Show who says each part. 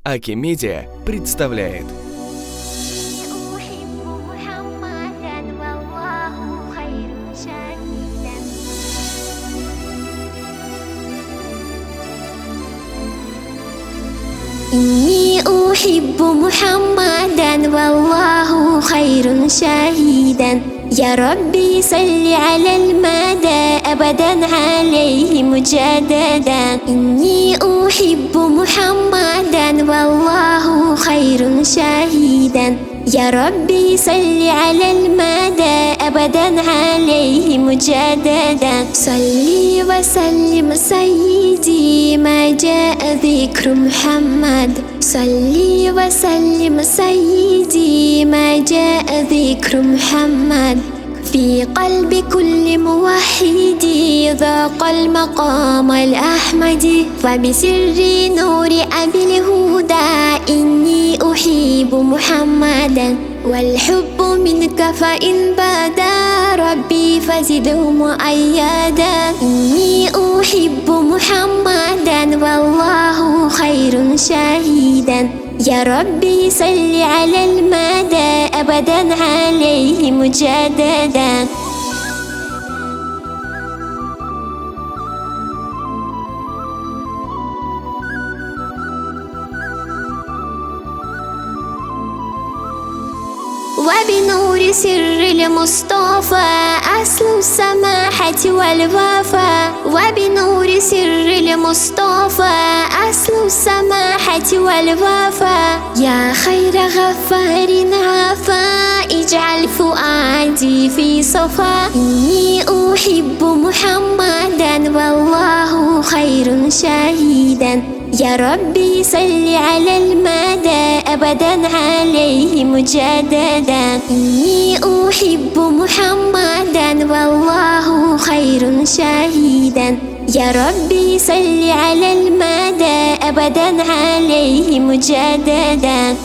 Speaker 1: Аки Медиа представляет.
Speaker 2: إني أحب محمدا والله خير شهيدا يا ربي صل على المدى أبدا عليه مجددا إني أحب محمدا والله خير شهيدا يا ربي صل على المدى أبدا عليه مجددا صلي وسلم سيدي ما جاء ذكر محمد صلي وسلم سيدي ما جاء ذكر محمد في قلب كل موحد ذاق المقام الأحمدي وبسر نور أبي الهدى إني أحب محمدا والحب منك فإن بدا ربي فزده مؤيدا إني أحب محمدا والله خير شهيدا يا ربي صل على المدى أبدا عليه مجددا وبنور سر المصطفى أصل السماحة والوفاء وبنور سر المصطفى أصل السماحة والوفاء يا خير غفار عافا اجعل فؤادي في صفا إني أحب محمدا والله خير شهيدا يا ربي صل على المدى أبدا عليه مجددا إني أحب محمدا والله خير شهيدا يا ربي صل على المدى أبدا عليه مجددا.